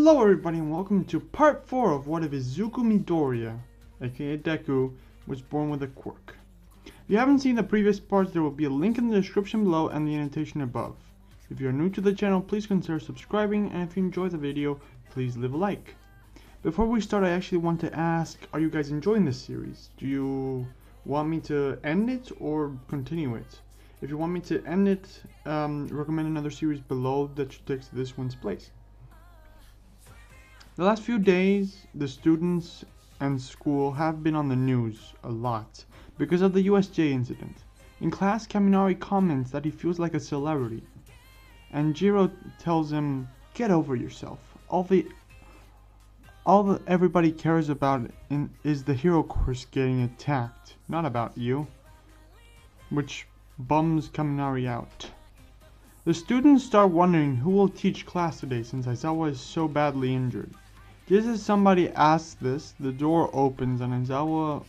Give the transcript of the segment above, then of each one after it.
Hello everybody and welcome to part 4 of what if Izuku Midoriya, aka Deku, was born with a quirk. If you haven't seen the previous parts, there will be a link in the description below and the annotation above. If you are new to the channel, please consider subscribing, and if you enjoyed the video, please leave a like. Before we start, I actually want to ask, are you guys enjoying this series? Do you want me to end it or continue it? If you want me to end it, recommend another series below that takes this one's place. The last few days, the students and school have been on the news a lot because of the USJ incident. In class, Kaminari comments that he feels like a celebrity, and Jiro tells him, "Get over yourself. Everybody cares about is the hero course getting attacked, not about you," which bums Kaminari out. The students start wondering who will teach class today since Aizawa is so badly injured. Just as somebody asks this, the door opens and Aizawa,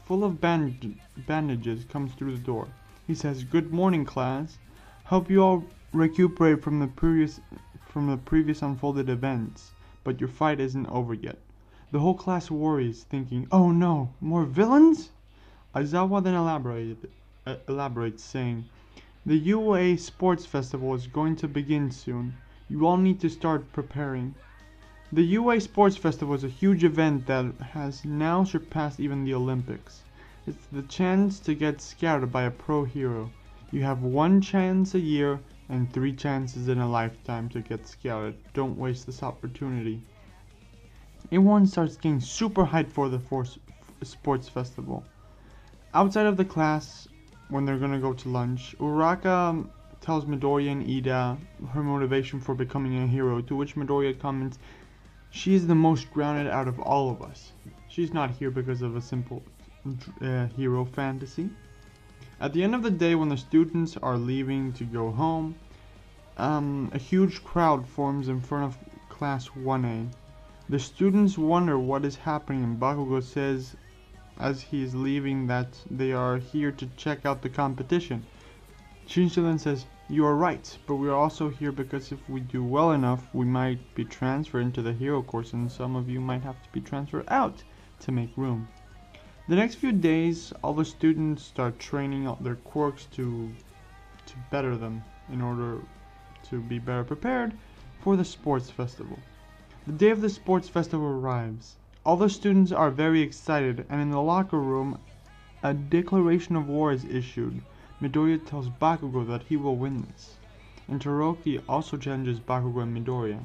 full of bandages, comes through the door. He says, "Good morning, class. Hope you all recuperate from the previous unfolded events, but your fight isn't over yet." The whole class worries, thinking, "Oh no, more villains?" Aizawa then elaborates, saying, "The UA Sports Festival is going to begin soon. You all need to start preparing." The UA Sports Festival is a huge event that has now surpassed even the Olympics. It's the chance to get scouted by a pro hero. You have one chance a year and 3 chances in a lifetime to get scouted. Don't waste this opportunity. Everyone starts getting super hyped for the sports festival. Outside of the class, when they're gonna go to lunch, Uraka tells Midoriya and Ida her motivation for becoming a hero, to which Midoriya comments, "She is the most grounded out of all of us. She's not here because of a simple hero fantasy." At the end of the day, when the students are leaving to go home, a huge crowd forms in front of class 1A. The students wonder what is happening, and Bakugo says as he is leaving that they are here to check out the competition. Shinji then says, "You are right, but we are also here because if we do well enough, we might be transferred into the hero course, and some of you might have to be transferred out to make room." The next few days, all the students start training out their quirks to better them in order to be better prepared for the sports festival. The day of the sports festival arrives. All the students are very excited, and in the locker room, a declaration of war is issued. Midoriya tells Bakugo that he will win this, and Todoroki also challenges Bakugo and Midoriya.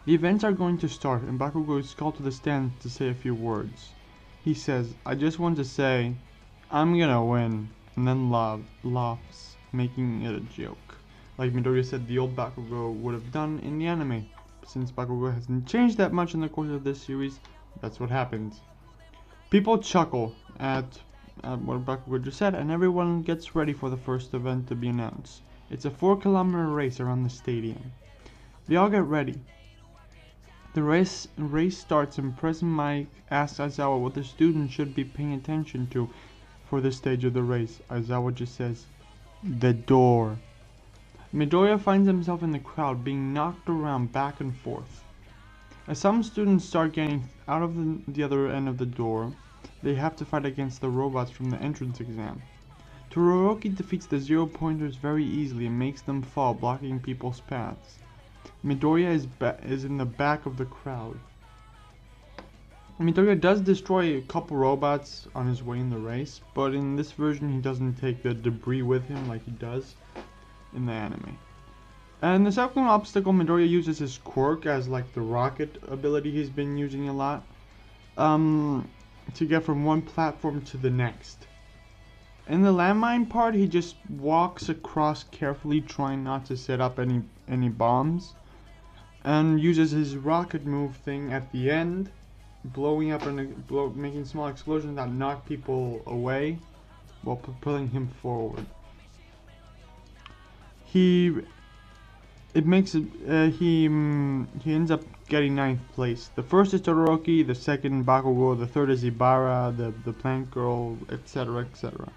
The events are going to start, and Bakugo is called to the stand to say a few words. He says, "I just want to say, I'm gonna win," and then laughs, making it a joke, like Midoriya said the old Bakugo would have done in the anime. Since Bakugo hasn't changed that much in the course of this series, that's what happens. People chuckle at what Bakugo just said, and everyone gets ready for the first event to be announced. It's a 4-kilometer race around the stadium. They all get ready. The race starts, and President Mike asks Aizawa what the students should be paying attention to for this stage of the race. Aizawa just says, "The door." Midoriya finds himself in the crowd, being knocked around back and forth. As some students start getting out of the other end of the door, they have to fight against the robots from the entrance exam. Todoroki defeats the zero-pointers very easily and makes them fall, blocking people's paths. Midoriya is in the back of the crowd. Midoriya does destroy a couple robots on his way in the race, but in this version he doesn't take the debris with him like he does in the anime. And the second obstacle, Midoriya uses his quirk as like the rocket ability he's been using a lot, to get from one platform to the next. In the landmine part, he just walks across carefully, trying not to set up any bombs, and uses his rocket move thing at the end, blowing up and making small explosions that knock people away while propelling him forward. He ends up getting 9th place. The first is Todoroki, the second Bakugo, the third is Ibara, the plant girl, etc., etc.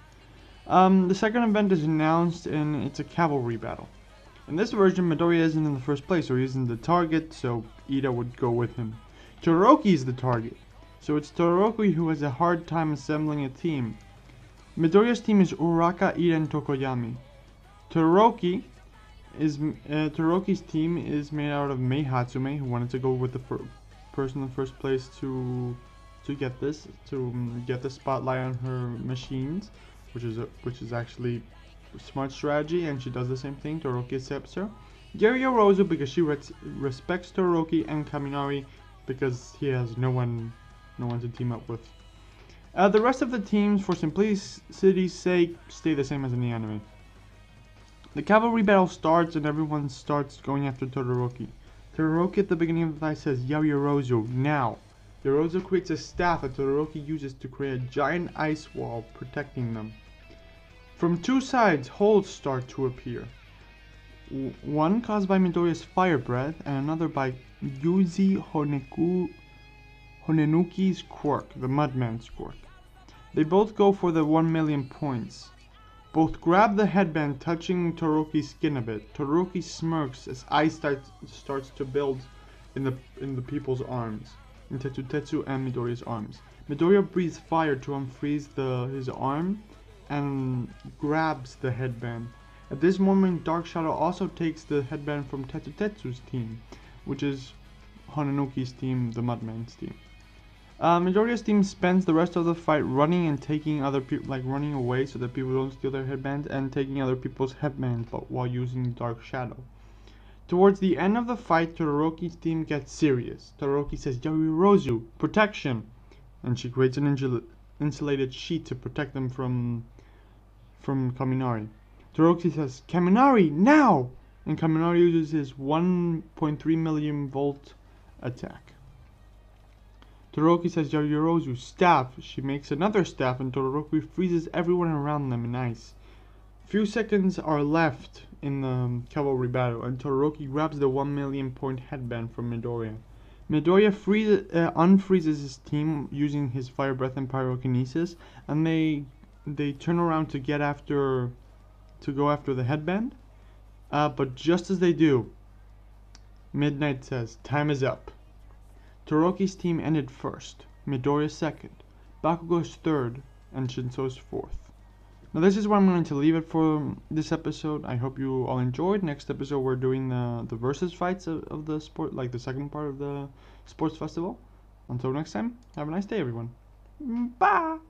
The second event is announced, and it's a cavalry battle. In this version, Midoriya isn't in the first place, so he isn't the target, so Ida would go with him. Todoroki is the target, so it's Todoroki who has a hard time assembling a team. Midoriya's team is Uraka, Ida, and Tokoyami. Todoroki's team is made out of Mei Hatsume, who wanted to go with the person in the first place to get the spotlight on her machines, which is actually a smart strategy, and she does the same thing. Todoroki accepts her. Yorozu because she respects Todoroki, and Kaminari because he has no one to team up with. The rest of the teams, for simplicity's sake, stay the same as in the anime. The cavalry battle starts and everyone starts going after Todoroki. Todoroki at the beginning of the fight says, Yorozu, now! Yorozu creates a staff that Todoroki uses to create a giant ice wall protecting them. From two sides, holes start to appear. One caused by Midoriya's fire breath and another by Yuzi Honenuki's quirk, the Mudman's quirk. They both go for the 1,000,000 points. Both grab the headband, touching Todoroki's skin a bit. Todoroki smirks as ice starts to build in the people's arms, in Tetsu and Midoriya's arms. Midoriya breathes fire to unfreeze his arm and grabs the headband. At this moment, Dark Shadow also takes the headband from Tetsu's team, which is Honenuki's team, the Mudman's team. Midoriya's team spends the rest of the fight running and taking other people, running away so that people don't steal their headbands, and taking other people's headbands while using Dark Shadow. Towards the end of the fight, Todoroki's team gets serious. Todoroki says, Yorozu, protection! And she creates an insulated sheet to protect them from Kaminari. Todoroki says, Kaminari, now! And Kaminari uses his 1.3 million volt attack. Todoroki says, Yorozu, staff. She makes another staff and Todoroki freezes everyone around them in ice. Few seconds are left in the cavalry battle and Todoroki grabs the 1,000,000 point headband from Midoriya. Midoriya unfreezes his team using his fire breath and pyrokinesis, and they turn around to go after the headband. But just as they do, Midnight says, time is up. Todoroki's team ended first, Midoriya second, Bakugo's third, and Shinso's fourth. Now this is where I'm going to leave it for this episode. I hope you all enjoyed. Next episode we're doing the versus fights of the sport, the second part of the sports festival. Until next time, have a nice day everyone. Bye!